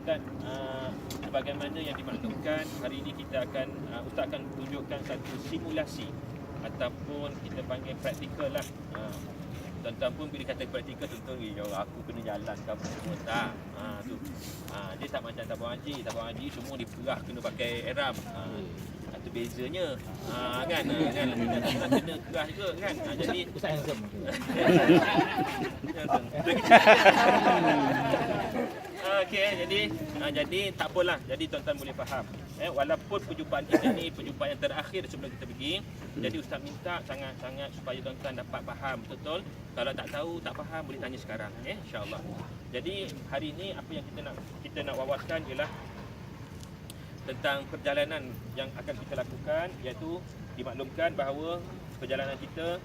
Ustaz, sebagaimana yang dimaklumkan, hari ini kita akan Ustaz akan tunjukkan satu simulasi ataupun kita panggil praktikal lah. Tuan-tuan pun bila kata praktikal, tuan-tuan aku kena jalan ke apa semua, tak. Tu. Dia tak macam tabung haji semua diperah kena pakai ihram. Itu bezanya. Kan kena kerah juga kan. Jadi Ustaz yang handsome. Okey, jadi tak apalah. Jadi tuan-tuan boleh faham. Walaupun perjumpaan kita ni perjumpaan yang terakhir sebelum kita pergi, jadi ustaz minta sangat-sangat supaya tuan-tuan dapat faham betul. Kalau tak tahu, tak faham, boleh tanya sekarang, insya-Allah. Jadi hari ini apa yang kita nak wawaskan ialah tentang perjalanan yang akan kita lakukan, iaitu dimaklumkan bahawa perjalanan kita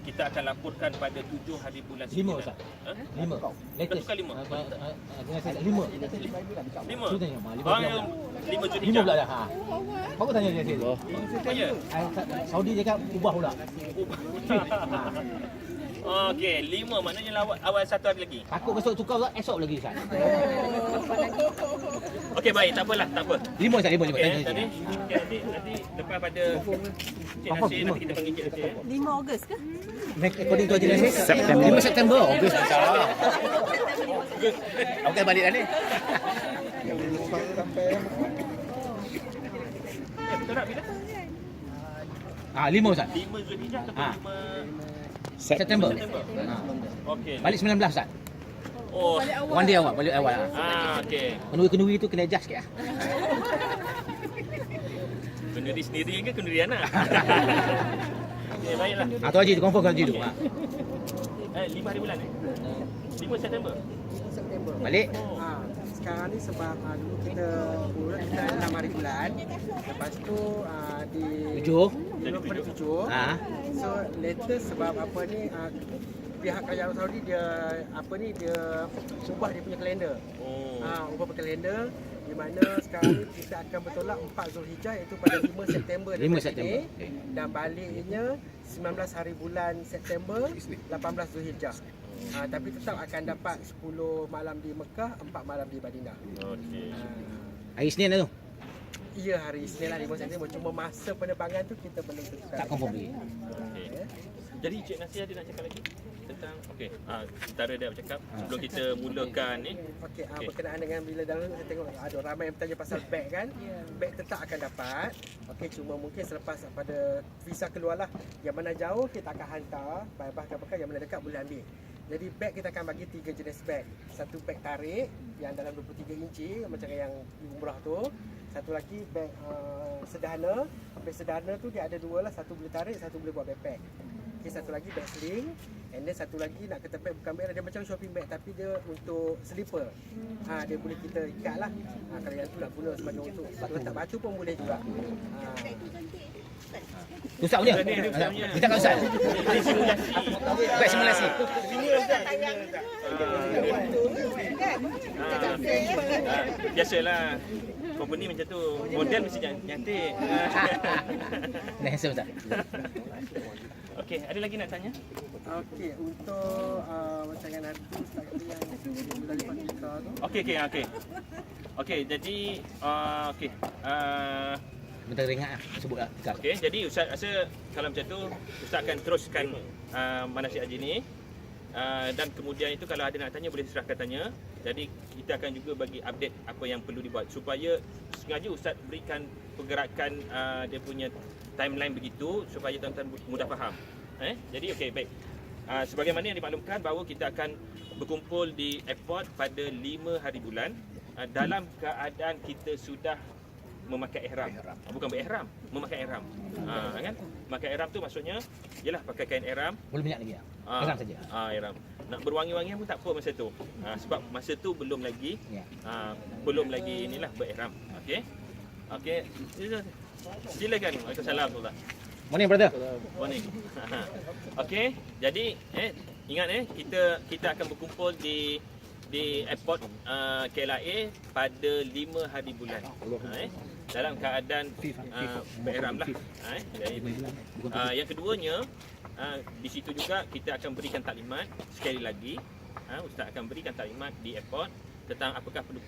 akan laporkan pada 7 hari bulan 9. 5 Ustaz. 5. Latest. Bukan 5. Dengan saya 5. 5. Tu tanya, 5 5 pula dah. Baru tanya dia sini. Ya. Saudi cakap ubah pula. Okey, 5 maknanya awal 1 hari lagi. Takut besok tukar pula, esok lagi Ustaz. Okey, baik, tak apalah, tak apa. 5 Ustaz, 5. Tadi nanti lepas pada Cik Nasir, nanti kita panggil Cik Nasir. 5 Ogos ke? According to Haji Nasir, September. 5 September. Ogos insya-Allah. Okey, balik dah ni. Betul tak bila? 5 Ustaz. 5 Zulhijjah atau 5 September. Okey. Balik 19 Ustaz. Oh, One day awal, balik awal. okey. Kenduri-kenduri tu kena adjust sikit lah. Kenduri sendiri ke kenduri anak? Okey, baiklah. Tu Haji tu confirm Haji tu. 5 hari bulan 5 September. September. Balik. Sekarang ni sebab dulu kita 6 hari bulan. Lepas tu di 7. dulu pada 7. So later sebab apa ni pihak kerajaan Saudi dia ubah dia punya kalender. Ubah kalender di mana sekarang ni kita akan bertolak 4 Zulhijjah iaitu pada 5 September 5 September. dan baliknya 19 hari bulan September 18 Zulhijjah. Tapi tetap akan dapat 10 malam di Mekah, 4 malam di Madinah. Okey. Hari Isnin lah tu. Ya, hari Isnin lah 5 September. Cuma masa penerbangan tu kita belum tentukan. Tak confirm lagi. Okey. Jadi Cik Nasir ada nak cakap lagi tentang antara dia bercakap sebelum kita mulakan ni. Okey, berkenaan dengan bila dalam saya tengok ada ramai yang bertanya pasal beg kan. Beg tetap akan dapat. Okey, cuma mungkin selepas pada visa keluarlah. Yang mana jauh kita akan hantar, bahkan yang mana dekat boleh ambil. Jadi beg kita akan bagi 3 jenis beg. Satu beg tarik yang dalam 23 inci macam yang di umrah tu. Satu lagi beg sederhana. Beg sederhana tu dia ada 2 lah, satu boleh tarik, satu boleh buat backpack. Okay, satu lagi beg sling. And then satu lagi nak kata beg bukan beg, dia macam shopping bag tapi dia untuk slipper. Dia boleh kita ikat lah. Kalau yang tu nak guna sebagai untuk letak baju pun boleh juga. Ustaz punya. Kita kat Ustaz. Baik simulasi. Biasalah. Company macam tu. Model mesti cantik. Dah handsome Ustaz. Okey, ada lagi nak tanya? Okey, untuk macam yang nanti yang bulan lepas kita tu. Okey. Okey, jadi okey. Bentar ingat lah, sebut lah. Okey, jadi Ustaz rasa kalau macam tu Ustaz akan teruskan manasik haji ni. Dan kemudian itu kalau ada nak tanya boleh serahkan tanya. Jadi kita akan juga bagi update apa yang perlu dibuat supaya sengaja Ustaz berikan pergerakan dia punya timeline begitu supaya tuan-tuan mudah faham. Jadi okey, baik. Sebagaimana yang dimaklumkan bahawa kita akan berkumpul di airport pada 5 hari bulan dalam keadaan kita sudah memakai ihram. Bukan berihram, memakai ihram. Kan? Memakai ihram tu maksudnya ialah pakai kain ihram. Boleh minyak lagi lah. Ihram saja. Ihram. Nak berwangi-wangian pun tak apa masa tu. Sebab masa tu belum lagi inilah berihram. Okey. Okey. Silakan. Waalaikumsalam warahmatullahi. Morning brother. Morning. Okey. Jadi ingat kita akan berkumpul di airport KLIA pada 5 hari bulan. Dalam keadaan berihram lah. Yang keduanya di situ juga kita akan berikan taklimat sekali lagi. Ustaz akan berikan taklimat di airport tentang apakah perlu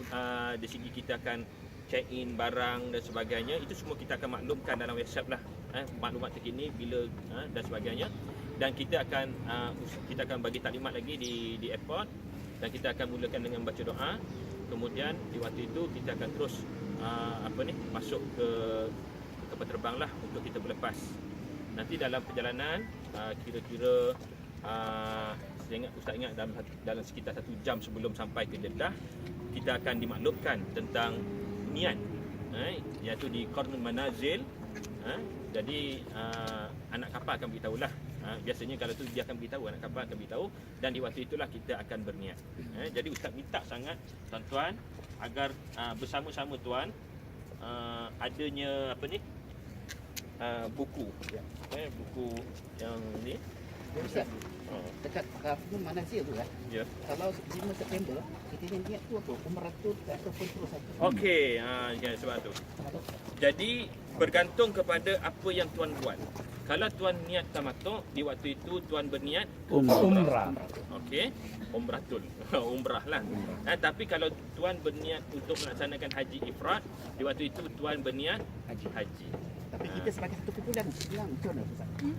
dari segi kita akan check in barang dan sebagainya, itu semua kita akan maklumkan dalam website lah, maklumat terkini bila dan sebagainya. Dan kita akan bagi taklimat lagi di airport, dan kita akan mulakan dengan baca doa. Kemudian di waktu itu kita akan terus masuk ke kapal terbang lah untuk kita berlepas. Nanti dalam perjalanan kira-kira Ustaz ingat dalam sekitar 1 jam sebelum sampai ke Jeddah, kita akan dimaklumkan tentang niat, iaitu di Qarnul Manazil. Jadi anak kapal akan beritahu lah. Biasanya kalau tu dia akan beritahu, anak kapal akan beritahu, dan di waktu itulah kita akan berniat. Jadi Ustaz minta sangat tuan-tuan agar bersama-sama tuan adanya buku, buku yang ni. Ustaz, dekat Qarnul Manazil tu kan. Ya. Kalau 5 September kita niat tu apa? Umrah tu ataupun terus saja. Okey, sebab tu. Jadi bergantung kepada apa yang tuan buat. Kalau tuan niat tamattu, di waktu itu tuan berniat Umrah. okey, umratul. Umrah lah. Tapi kalau tuan berniat untuk melaksanakan haji ifrad, di waktu itu tuan berniat haji. Tapi kita sebagai satu kumpulan bilang macam mana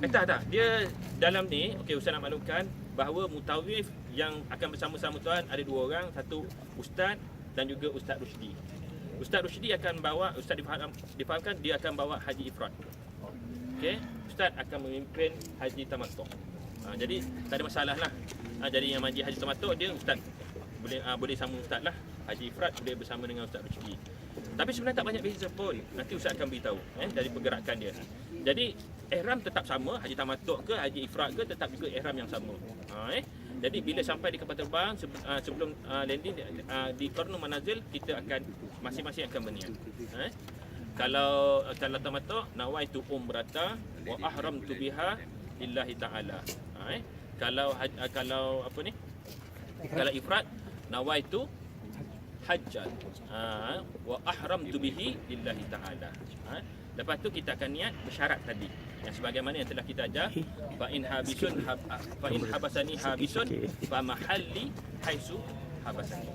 Ustaz? Tak. Dia dalam ni, okey, Ustaz nak maklumkan bahawa mutawif yang akan bersama-sama tuan ada 2 orang, satu ustaz dan juga Ustaz Rusdi. Ustaz Rusdi akan bawa, Ustaz difahamkan dia akan bawa haji ifrad. Okey, Ustaz akan memimpin haji tamattu. Jadi tak ada masalah lah. Jadi yang haji tamattu dia Ustaz boleh sama Ustaz lah. Haji ifrad boleh bersama dengan Ustaz Rusdi. Tapi sebenarnya tak banyak beza pun. Nanti Ustaz akan beritahu dari pergerakan dia. Jadi ihram tetap sama, haji tamattu ke haji ifrad ke tetap juga ihram yang sama. Jadi bila sampai di kapal terbang sebelum landing di Qarnul Manazil, kita akan masing-masing akan berniat. Kalau tamattu, nawaitu umrata wa ahramtu biha lillahi ta'ala. Kalau kalau ifrad, nawaitu hajjat wa ahramtu bihi lillahi ta'ala. Lepas tu kita akan niat bersyarat tadi, yang sebagaimana yang telah kita ajar, fa in habasani habisun fa mahalli haisu habasani.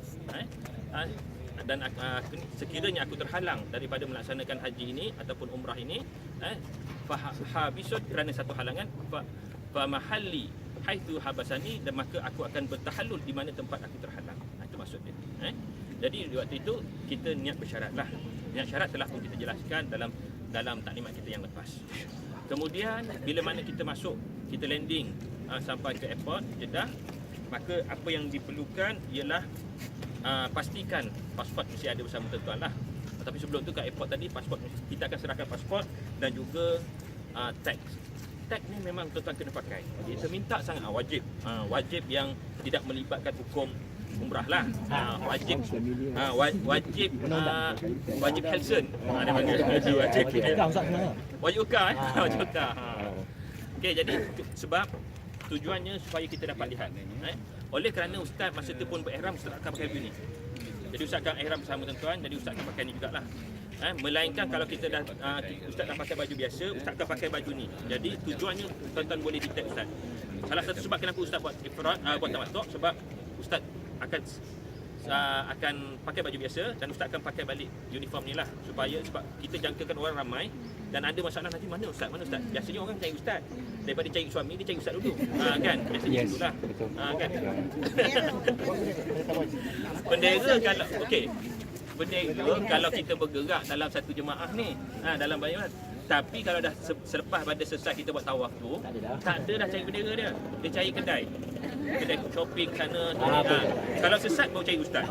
Dan sekiranya aku terhalang daripada melaksanakan haji ini ataupun umrah ini, fa habisun, kerana satu halangan, fa mahalli haisu habasani, dan maka aku akan bertahallul di mana tempat aku terhalang. Itu maksud dia. Jadi di waktu itu kita niat bersyarat lah. Niat syarat telah pun kita jelaskan dalam taklimat kita yang lepas. Kemudian bila mana kita masuk, kita landing sampai ke airport Jeddah, maka apa yang diperlukan ialah pastikan pasport mesti ada bersama tuan-tuan lah. Tapi sebelum tu kat airport tadi, pasport kita akan serahkan pasport dan juga tag. Tag ni memang tuan-tuan kena pakai. Kita minta sangat wajib yang tidak melibatkan hukum umrah lah. Wajib Helsen. Wajib ukar wajib ukar. Okey, jadi sebab tujuannya supaya kita dapat lihat. Oleh kerana ustaz masa tu pun berihram, ustaz akan pakai baju ni. Jadi ustaz akan ihram bersama tuan-tuan, jadi ustaz akan pakai ni jugalah. Melainkan kalau kita ustaz dah pakai baju biasa, ustaz akan pakai baju ni. Jadi tujuannya tuan-tuan boleh detect ustaz. Salah satu sebab kenapa ustaz buat ifrad, buat tamattu, sebab ustaz akan pakai baju biasa dan ustaz akan pakai balik uniform ni lah, sebab kita jangkakan orang ramai dan ada masalah nanti mana ustaz. Biasanya orang cari ustaz, daripada cari suami dia cari ustaz dulu. Kan biasanya itulah. Kan bendera kalau bendera kalau kita bergerak dalam satu jemaah ni, dalam bayat. Tapi kalau dah selepas pada selesai kita buat tawaf tu, tak ada dah cari bendera dia. Dia cari kedai shopping sana. Kalau sesat baru cari ustaz.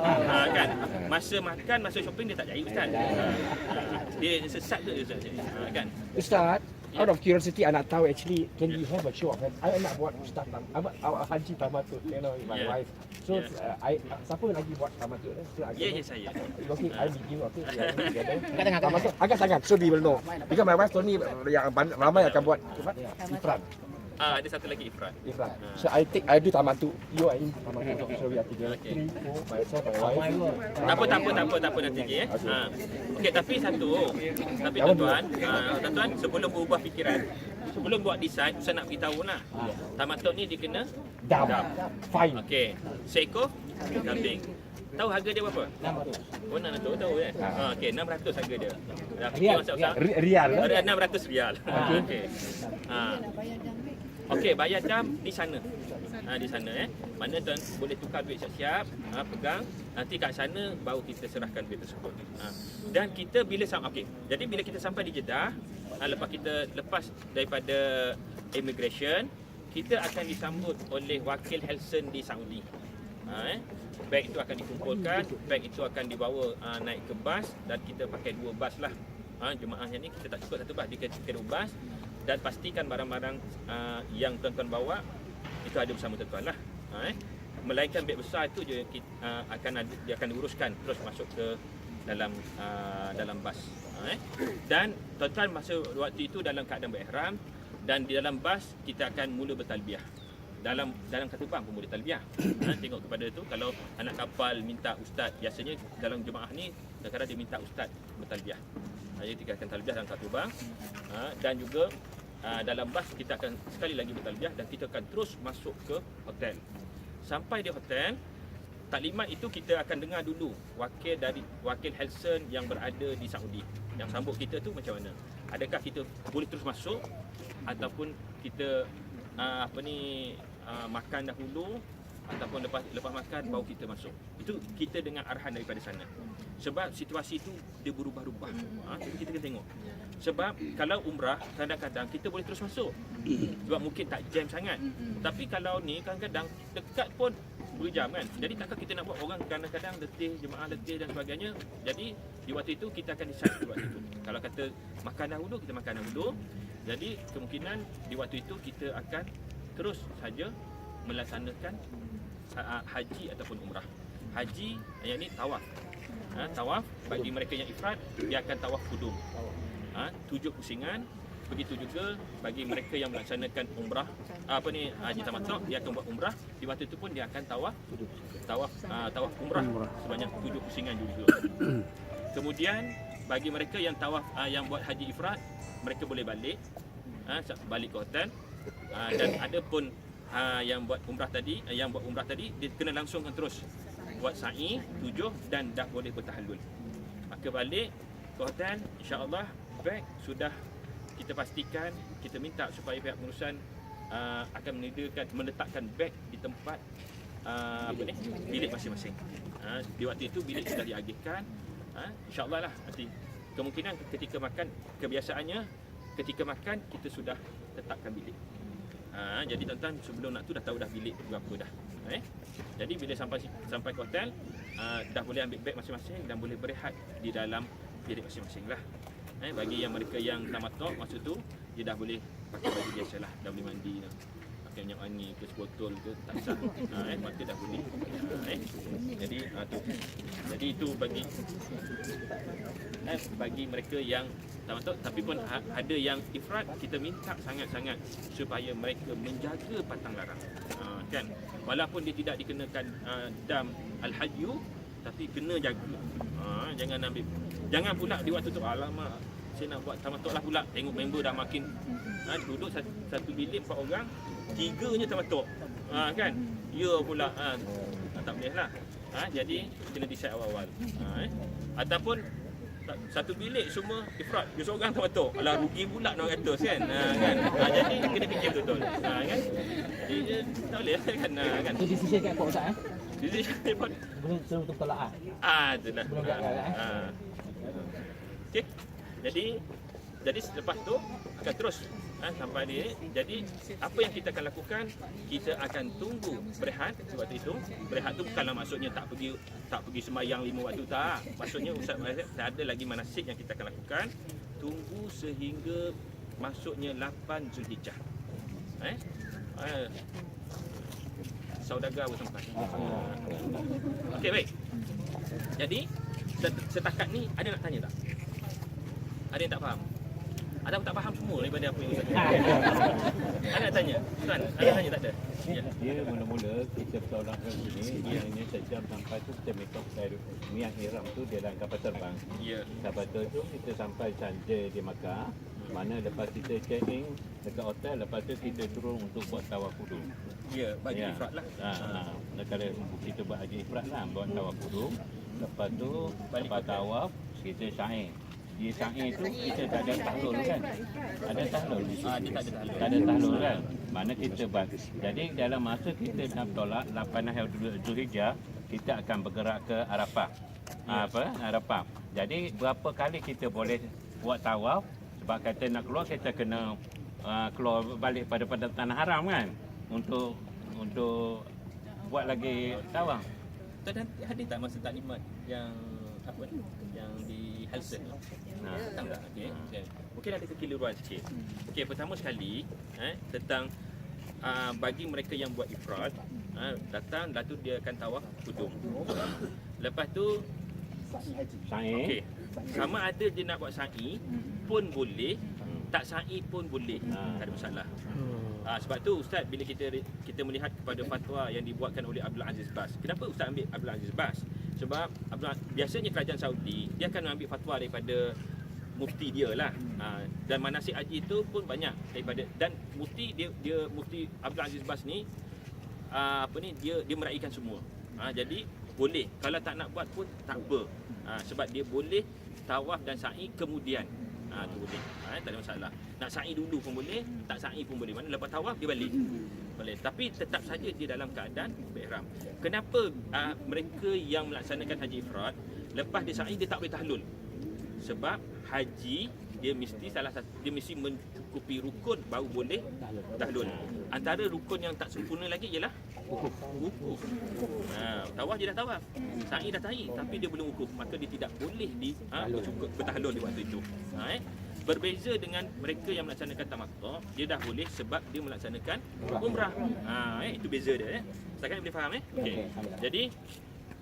Kan masa makan, masa shopping dia tak cari ustaz. Dia sesat je ustaz. Kan Ustaz, out of curiosity, I nak tahu actually, can we have a show of hands? I nak buat ustaz haji tamattu, with my wife. So siapa lagi buat tamattu? Saya. Okay, I will give you. Okay, angkat tangan, so we will know. Because my wife told me yang ramai akan buat ifrad. Ada satu lagi ifrad. So I do tamattu. You are in tamattu. So we are together. 3, 4, myself, my wife. Tak apa nanti je. Okey, tapi tuan-tuan, sebelum berubah fikiran, sebelum buat design, saya nak beritahu lah. Tamattu ni dia kena Dam. Fine. Okey, seekor kambing. Tahu harga dia berapa? 600. Oh, nak tahu kan? Okey, 600 harga dia. Dah fikir Rial. masak-masak. Rial. Ada 600 rial. Okey. Okey, bayar dam di sana. Di sana Mana tuan boleh tukar duit siap-siap, pegang. Nanti kat sana baru kita serahkan duit tersebut. Dan kita bila okey. Jadi bila kita sampai di Jeddah, lepas daripada immigration, kita akan disambut oleh wakil Helson di Saudi. Beg itu akan dikumpulkan, beg itu akan dibawa naik ke bas dan kita pakai 2 bas lah. Jemaahnya ni kita tak cukup 1 bas, kita 2 bas dan pastikan barang-barang yang tuan-tuan bawa itu ada bersama tuan-tuan lah. Melainkan beg besar itu je dia akan diuruskan terus masuk ke dalam bas. Dan tuan-tuan masa waktu itu dalam keadaan berihram dan di dalam bas kita akan mula bertalbiah. Dalam katubang pun boleh talbiah. Tengok kepada tu, kalau anak kapal minta ustaz, biasanya dalam jemaah ni kadang-kadang dia minta ustaz bertalbiah. Jadi kita akan talbiah dalam katubang. Dan juga dalam bas kita akan sekali lagi bertalbiah dan kita akan terus masuk ke hotel. Sampai di hotel, taklimat itu kita akan dengar dulu wakil Helson yang berada di Saudi. Yang sambut kita tu macam mana? Adakah kita boleh terus masuk ataupun kita makan dahulu ataupun lepas makan baru kita masuk. Itu kita dengar arahan daripada sana. Sebab situasi itu dia berubah-ubah. Kita kena tengok. Sebab kalau umrah kadang-kadang kita boleh terus masuk. Sebab mungkin tak jam sangat. Tapi kalau ni kadang-kadang dekat pun berjam kan. Jadi takkan kita nak buat orang kadang-kadang letih, jemaah letih dan sebagainya. Jadi di waktu itu kita akan decide di waktu itu. Kalau kata makan dahulu, kita makan dahulu. Jadi kemungkinan di waktu itu kita akan terus saja melaksanakan haji ataupun umrah. Haji yang ni tawaf. Tawaf bagi mereka yang ifrad dia akan tawaf kudum. 7 pusingan. Begitu juga bagi mereka yang melaksanakan umrah haji tamattu, dia akan buat umrah. Di waktu itu pun dia akan tawaf umrah sebanyak 7 pusingan juga. Kemudian bagi mereka yang tawaf yang buat haji ifrad, mereka boleh balik ke hotel. Dan ada pun yang buat umrah tadi, dia kena langsungkan terus buat sa'i 7 dan dah boleh bertahallul. Maka balik ke hotel, insya-Allah beg sudah kita pastikan, kita minta supaya pihak pengurusan akan meletakkan beg di tempat bilik masing-masing. Di waktu itu bilik sudah diagihkan. InsyaAllah lah nanti kemungkinan ketika makan, kebiasaannya ketika makan kita sudah letakkan bilik. Jadi tuan-tuan sebelum nak tu dah tahu dah bilik berapa dah. Jadi bila sampai ke hotel dah boleh ambil beg masing-masing dan boleh berehat di dalam bilik masing-masing lah. Bagi yang mereka yang tamattu masa tu dia dah boleh pakai baju biasalah, dah boleh mandi dah. Pakai minyak wangi ke sebotol ke tak sah. Maka dah boleh. Jadi tu. Jadi itu bagi mereka yang tamattu, tapi pun ada yang ifrad, kita minta sangat-sangat supaya mereka menjaga pantang larang. Kan walaupun dia tidak dikenakan dam al-hajju tapi kena jaga. Jangan pula di waktu tu alamak saya nak buat tamattu lah pula, tengok member dah makin duduk satu bilik 4 orang, 3-nya tamattu. Kan ya pula tak boleh lah. Jadi kena decide awal-awal. Ataupun satu bilik semua ifrad, dia seorang tamattu. Alah rugi pula nak kata kan. Jadi kena fikir betul. Kan. Jadi tak boleh kan. Itu decision kat Pak Ustaz Decision pun belum tolak itulah. Belum gagal Okey. Jadi selepas tu akan terus sampai dia. Jadi apa yang kita akan lakukan, kita akan tunggu berehat waktu itu. Berehat tu bukanlah maksudnya tak pergi sembahyang 5 waktu tak. Maksudnya Ustaz tak ada lagi manasik yang kita akan lakukan. Tunggu sehingga masuknya 8 Zulhijjah. Saudagar bersempat. Okey, baik. Jadi setakat ni ada nak tanya tak? Ada yang tak faham? Ada tak faham semua daripada apa yang Ustaz cakap? Ada nak tanya? Tuan, ada tanya tak ada? Dia mula-mula kita pertolongan sini, dia hanya sejam sampai tu kita make up niat ihram tu dia dalam kapal terbang. Ya. Lepas tu kita sampai Sharjah di Makkah. Mana lepas kita check in dekat hotel, lepas tu kita turun untuk buat tawaf kudum. Ya, bagi ifrat lah. Kalau kita buat haji ifrat lah, buat tawaf kudum. Lepas tu lepas tawaf kita sa'i. Di sa'i tu kita tak ada tahlul kan? Ada tahlul. Dia tak ada tahlul. Tak ada tahlul kan? Mana kita buat. Jadi dalam masa kita nak tolak 8 hari Zulhijjah, kita akan bergerak ke Arafah. Arafah. Jadi berapa kali kita boleh buat tawaf? Sebab kata nak keluar kita kena keluar balik pada tanah haram kan? Untuk buat lagi tawaf. Tadi hadir tak masa taklimat yang apa ni? Yang di Halsen. Datang tak? Okey. Mungkin ada kekeliruan sikit. Okey, pertama sekali tentang bagi mereka yang buat ifrad, datang lalu dia akan tawaf kudum. Lepas tu Sa'i. okey. Sama ada dia nak buat sa'i pun boleh, tak sa'i pun boleh. Tak ada masalah. Sebab tu Ustaz, bila kita melihat kepada fatwa yang dibuatkan oleh Abdul Aziz Bas. Kenapa Ustaz ambil Abdul Aziz Bas? Sebab biasanya kerajaan Saudi dia akan ambil fatwa daripada mufti dia lah. Dan manasik haji itu pun banyak daripada, dan mufti dia mufti Abdul Aziz Bas ni dia meraihkan semua. Jadi boleh, kalau tak nak buat pun tak apa. Sebab dia boleh tawaf dan sa'i kemudian. Tu boleh. Tak ada masalah. Nak sa'i dulu pun boleh, tak sa'i pun boleh. Mana lepas tawaf dia balik. Boleh. Tapi tetap saja dia dalam keadaan berihram. Kenapa mereka yang melaksanakan haji ifrad lepas dia sa'i dia tak boleh tahlul? Sebab haji dia mesti mencukupi rukun baru boleh tahlul. Antara rukun yang tak sempurna lagi ialah wukuf. Tawaf dia dah tawaf, sa'i dah sa'i, tapi dia belum wukuf, maka dia tidak boleh bertahlul di waktu itu. Berbeza dengan mereka yang melaksanakan tamattu', dia dah boleh sebab dia melaksanakan umrah. Itu beza dia. Setakat boleh faham okey. Jadi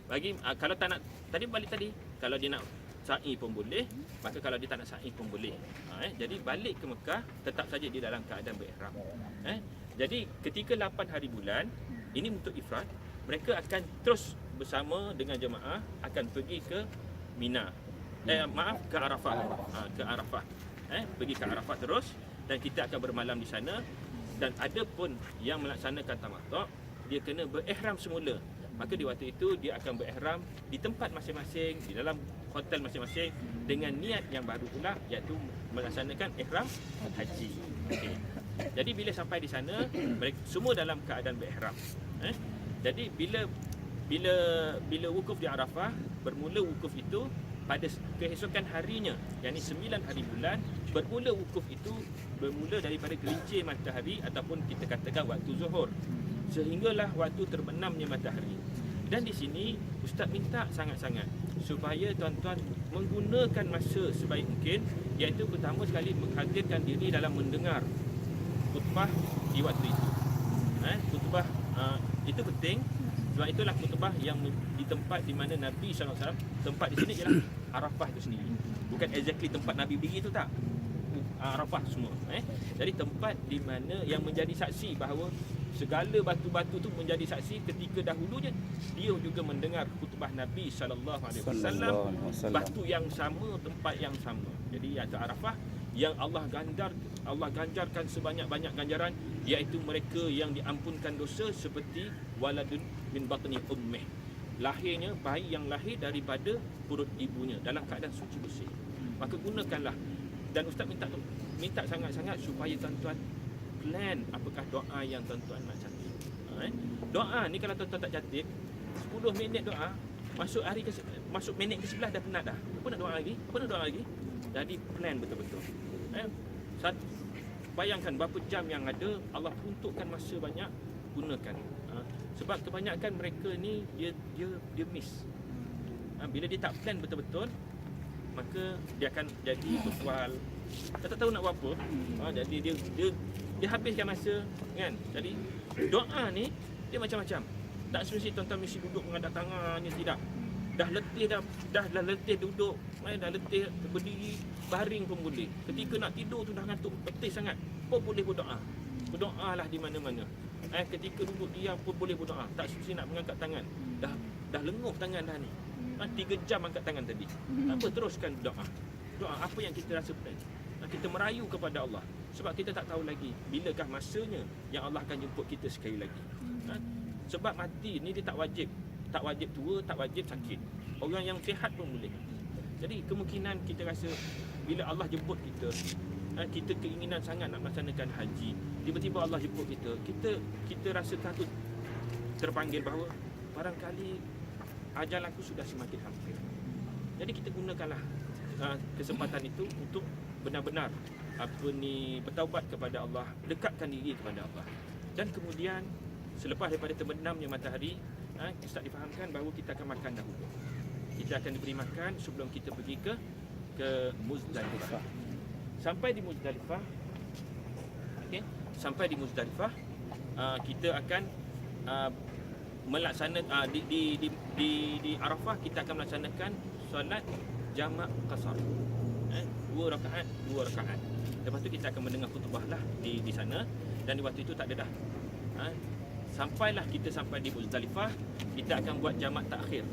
bagi kalau tak nak balik tadi, kalau dia nak sa'i pun boleh, maka kalau dia tak nak sa'i pun boleh. Jadi balik ke Mekah tetap saja dia dalam keadaan berihram. Jadi ketika 8 hari bulan ini untuk ifrad, mereka akan terus bersama dengan jemaah akan pergi ke Mina. Ke Arafah. Ke Arafah. Pergi ke Arafah terus, dan kita akan bermalam di sana. Dan ada pun yang melaksanakan tamattu', dia kena berihram semula. Maka di waktu itu dia akan berihram di tempat masing-masing, di dalam hotel masing-masing dengan niat yang baru pula, iaitu melaksanakan ihram haji. Okay. Jadi bila sampai di sana, mereka semua dalam keadaan berihram. Jadi bila wukuf di Arafah, bermula wukuf itu pada keesokan harinya, yakni 9 hari bulan, bermula wukuf itu bermula daripada gelincir matahari ataupun kita katakan waktu zuhur, sehinggalah waktu terbenamnya matahari. Dan di sini Ustaz minta sangat-sangat supaya tuan-tuan menggunakan masa sebaik mungkin, iaitu pertama sekali menghadirkan diri dalam mendengar khutbah di waktu itu. Khutbah itu penting. Sebab itulah khutbah yang di tempat di mana Nabi SAW, tempat di sini ialah Arafah itu sendiri. Bukan exactly tempat Nabi berdiri itu, tak. Arafah semua. Jadi tempat di mana yang menjadi saksi bahawa segala batu-batu tu menjadi saksi ketika dahulunya dia juga mendengar khutbah Nabi SAW. Batu yang sama, tempat yang sama. Jadi iaitu Arafah yang Allah ganjarkan sebanyak-banyak ganjaran, iaitu mereka yang diampunkan dosa seperti waladun min batni ummih, lahirnya bayi yang lahir daripada perut ibunya dalam keadaan suci bersih. Maka gunakanlah. Dan Ustaz minta sangat-sangat supaya tuan-tuan plan apakah doa yang tuan-tuan nak catat. Doa ni kalau tuan-tuan tak catat, 10 minit doa, masuk minit ke-11 dah penat dah. Apa nak doa lagi? Jadi plan betul-betul. Bayangkan berapa jam yang ada, Allah peruntukkan masa banyak, gunakan. Sebab kebanyakan mereka ni dia miss. Bila dia tak plan betul-betul, maka dia akan jadi bersual, tak tahu nak buat apa. Jadi dia habiskan masa kan. Jadi doa ni dia macam-macam. Tak semestinya tuan-tuan mesti duduk mengadap tangannya, tidak. Dah letih duduk, dah letih berdiri, baring pun boleh. Ketika nak tidur tu dah ngantuk letih sangat, pun boleh berdoa. Berdoalah di mana-mana. Ketika duduk diam pun boleh berdoa. Tak semestinya nak mengangkat tangan. Dah lenguh tangan dah ni. 3 jam angkat tangan tadi. Apa, teruskan doa. Doa apa yang kita rasa plan. Kita merayu kepada Allah sebab kita tak tahu lagi bilakah masanya yang Allah akan jemput kita sekali lagi. Sebab mati ni dia tak wajib tua, tak wajib sakit. Orang yang sihat pun boleh. Jadi kemungkinan kita rasa bila Allah jemput kita, kita keinginan sangat nak melaksanakan haji, tiba-tiba Allah jemput kita rasa takut terpanggil bahawa barangkali ajal aku sudah semakin hampir. Jadi kita gunakanlah kesempatan itu untuk benar-benar bertaubat kepada Allah, dekatkan diri kepada Allah. Dan kemudian selepas daripada terbenamnya matahari, Ustaz difahamkan bahawa kita akan makan dahulu. Kita akan diberi makan sebelum kita pergi ke Muzdalifah. Sampai di Muzdalifah, kita akan melaksanakan di Arafah kita akan melaksanakan solat jamak qasar. 2 rakaat. Lepas tu kita akan mendengar khutbah lah di sana, dan di waktu itu tak ada dah. Sampailah kita sampai di Muzdalifah, kita akan buat jamak takhir.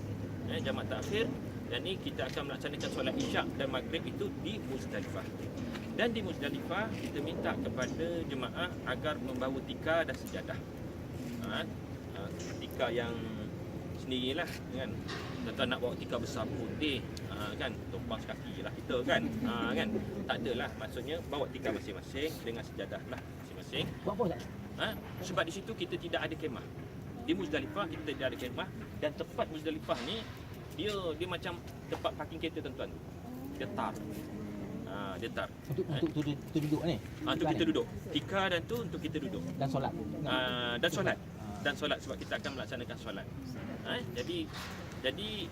Jamak takhir, dan ni kita akan melaksanakan solat Isyak dan Maghrib itu di Muzdalifah. Dan di Muzdalifah kita minta kepada jemaah agar membawa tikar dan sejadah. Tikar yang sendirilah kan. Tuan-tuan nak bawa tikar besar putih kan, tumpang sekaki lah kita kan. Kan tak adalah, maksudnya bawa tikar masing-masing dengan sejadah lah masing-masing. Buat apa tak? Sebab di situ kita tidak ada kemah. Di Muzdalifah kita tidak ada kemah, dan tempat Muzdalifah ni dia macam tempat parking kereta tuan-tuan. Dia tar. Dia tar. Untuk duduk ni. Untuk kita duduk. Tikar dan tu untuk kita duduk. Dan solat. Dan solat sebab kita akan melaksanakan solat. Jadi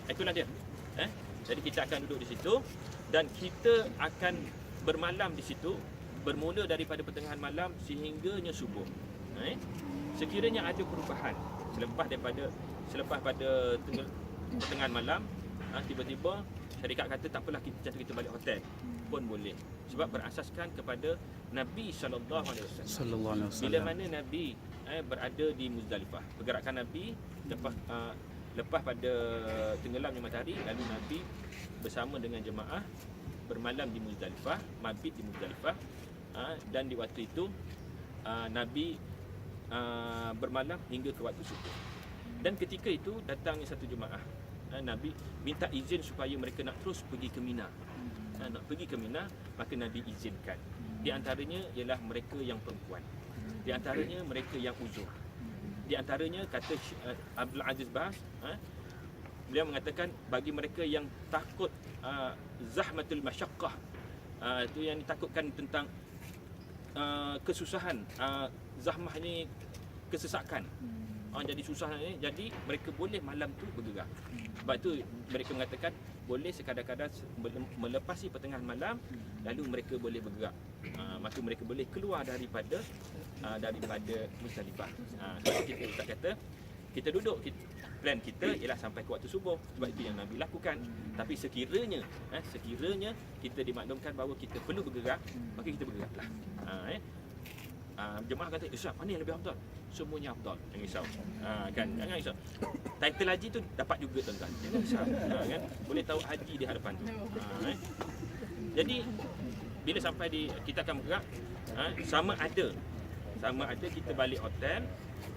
itulah dia. Jadi kita akan duduk di situ dan kita akan bermalam di situ bermula daripada pertengahan malam sehingganya subuh. Sekiranya ada perubahan selepas pada pertengahan malam, tiba-tiba syarikat kata tak apalah, kita balik hotel pun boleh, sebab berasaskan kepada Nabi sallallahu alaihi wasallam. Bila mana Nabi berada di Muzdalifah, pergerakan Nabi lepas pada tenggelamnya matahari, lalu Nabi bersama dengan jemaah bermalam di Muzdalifah, mabit di Muzdalifah, dan di waktu itu Nabi bermalam hingga ke waktu subuh. Dan ketika itu datangnya satu jemaah, Nabi minta izin supaya mereka nak terus pergi ke Mina. Nak pergi ke Mina, maka Nabi izinkan. Di antaranya ialah mereka yang perempuan, di antaranya mereka yang uzur, di antaranya kata Abdul Aziz Bas, beliau mengatakan bagi mereka yang takut zahmatul masyaqqah, itu yang ditakutkan tentang kesusahan, zahmah ni kesesakan, jadi susah ni, jadi mereka boleh malam tu bergerak. Sebab tu mereka mengatakan boleh sekadar-kadar melepasi pertengahan malam, lalu mereka boleh bergerak. Maka mereka boleh keluar daripada Muzdalifah. Kalau kita kata kita duduk, plan kita ialah sampai ke waktu subuh, sebab itu yang Nabi lakukan. Tapi sekiranya kita dimaklumkan bahawa kita perlu bergerak, maka kita bergeraklah. Jemaah kata, Ustaz, mana yang lebih afdal? Semuanya afdal, jangan risau. Kan, jangan risau. Title haji tu dapat juga tuan-tuan, jangan risau. Kan, boleh tahu haji di hadapan tu. Jadi bila sampai kita akan bergerak, sama ada kita balik hotel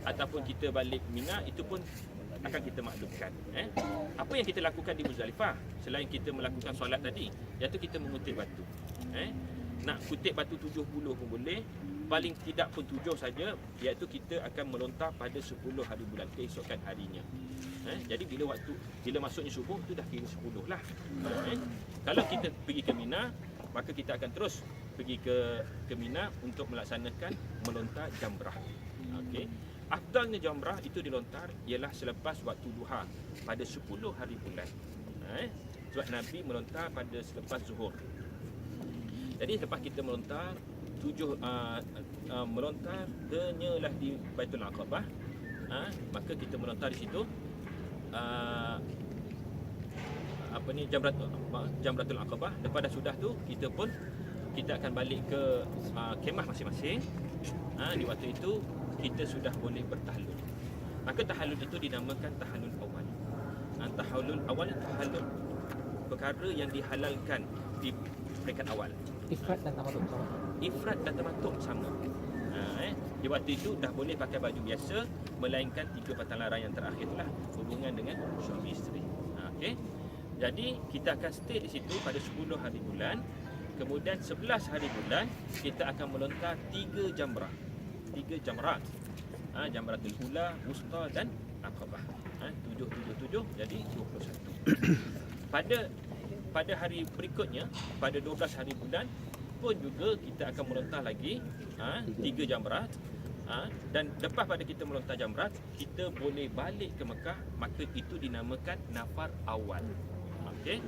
ataupun kita balik Mina, itu pun akan kita maklumkan. Apa yang kita lakukan di Muzdalifah selain kita melakukan solat tadi, iaitu kita mengutip batu. Nak kutip batu 70 pun boleh, paling tidak pun 7 saja, iaitu kita akan melontar pada 10 hari bulan, keesokan harinya. Jadi bila masuknya subuh tu dah kira 10 lah. Kalau kita pergi ke Mina, maka kita akan terus pergi ke Mina untuk melaksanakan melontar jamrah. Okey. Afdalnya jamrah itu dilontar ialah selepas waktu duha pada 10 hari bulan. Sebab Nabi melontar pada selepas zuhur. Jadi lepas kita melontar melontarnya lah di Baitul Aqabah, maka kita melontar di situ Jamratul Aqabah. Lepas dah sudah tu kita akan balik ke kemah masing-masing. Di waktu itu kita sudah boleh bertahlul. Maka tahlul itu dinamakan tahlul awal. Tahlul awal, tahlul perkara yang dihalalkan rekat awal. Ifrat dan tamattu sama. Ifrat dan tamattu sama. Di waktu itu dah boleh pakai baju biasa, melainkan 3 patang larang yang terakhir itulah hubungan dengan suami isteri. Okey. Jadi kita akan stay di situ pada 10 hari bulan. Kemudian 11 hari bulan kita akan melontar 3 jamrah. 3 jamrat. Jamratul ula, wusta dan aqabah. 7 jadi 21. Pada hari berikutnya, pada 12 hari bulan pun juga kita akan melontar lagi 3 jamrat. Dan lepas pada kita melontar jamrat, kita boleh balik ke Mekah, maka itu dinamakan nafar awal. Okey.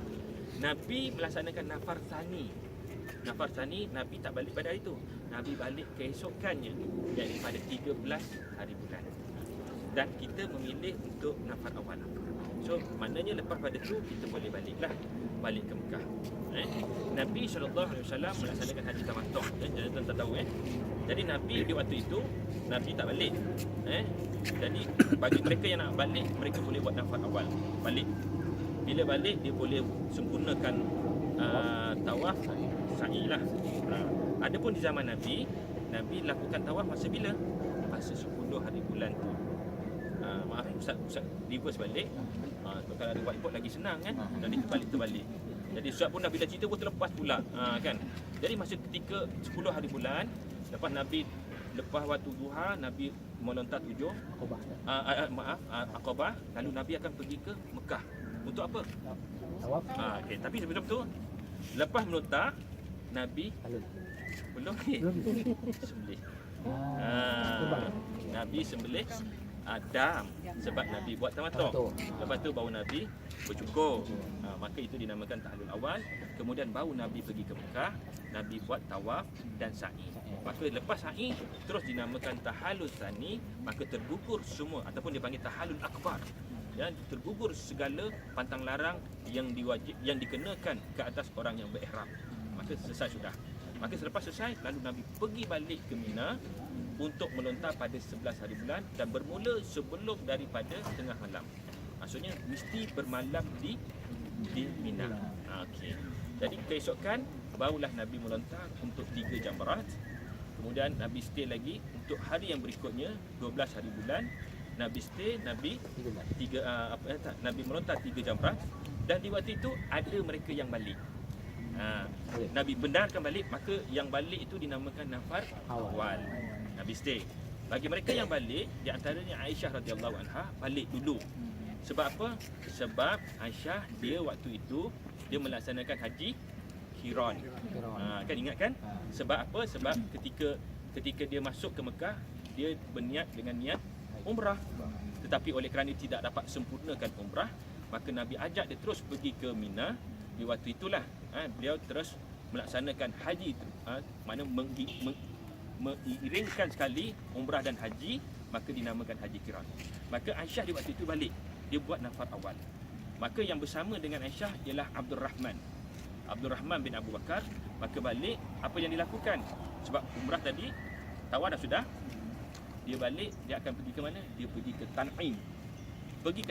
Nabi melaksanakan nafar tsani. Nafar tsani, Nabi tak balik pada hari itu. Nabi balik keesokannya, iaitu pada 13 hari bulan. Dan kita memilih untuk nafar awal. So, maknanya lepas pada tu kita boleh balik ke Mekah. Nabi SAW melaksanakan haji tamattu. Tuan-tuan tahu Jadi Nabi di waktu itu Nabi tak balik. Jadi bagi mereka yang nak balik, mereka boleh buat nafar awal. Balik. Bila balik dia boleh sempurnakan tawaf sa'i lah. Adapun di zaman Nabi lakukan tawaf masa bila? Masa 10 hari bulan tu. Maaf Ustaz reverse balik. Kalau ada whiteboard lagi senang kan. Dan terbalik. Jadi Ustaz pun dah bila cerita pun terlepas pula kan. Jadi masa ketika 10 hari bulan lepas waktu duha, Nabi melontar 7 Aqabah, lalu Nabi akan pergi ke Mekah. Untuk apa? Tawaf. Okey, tapi sebelum tu lepas melontar Nabi belum sembelih. Nabi sembelih Adam sebab Nabi buat tamattu. Lepas tu baru Nabi bercukur. Maka itu dinamakan tahlul awal. Kemudian baru Nabi pergi ke Mekah, Nabi buat tawaf dan sa'i. Maka lepas sa'i terus dinamakan tahallul tsani, maka tergugur semua ataupun dipanggil tahallul akbar. Dan tergugur segala pantang larang yang dikenakan ke atas orang yang berihram. Maka selesai sudah. Maka selepas selesai, lalu Nabi pergi balik ke Mina untuk melontar pada 11 hari bulan dan bermula sebelum daripada tengah malam. Maksudnya mesti bermalam di Mina. Okey. Jadi keesokan barulah Nabi melontar untuk 3 jamrat. Kemudian Nabi stay lagi untuk hari yang berikutnya 12 hari bulan. Nabi stay, Nabi melontar 3 jamrat dan di waktu itu ada mereka yang balik. Nabi benarkan balik, maka yang balik itu dinamakan nafar awal. Nabi stay. Bagi mereka yang balik, di antaranya Aisyah radhiyallahu anha balik dulu. Sebab apa? Sebab Aisyah dia waktu itu dia melaksanakan haji qiran. Kan ingat kan? Sebab apa? Sebab ketika dia masuk ke Mekah, dia berniat dengan niat umrah. Tetapi oleh kerana tidak dapat sempurnakan umrah, maka Nabi ajak dia terus pergi ke Mina. Di waktu itulah beliau terus melaksanakan haji itu. Maknanya mengiringkan sekali umrah dan haji, maka dinamakan haji qiran. Maka Aisyah di waktu itu balik, dia buat nafar awal. Maka yang bersama dengan Aisyah ialah Abdul Rahman bin Abu Bakar. Maka balik, apa yang dilakukan? Sebab umrah tadi, tawaf dah sudah. Dia balik, dia akan pergi ke mana? Dia pergi ke Tan'im. Pergi ke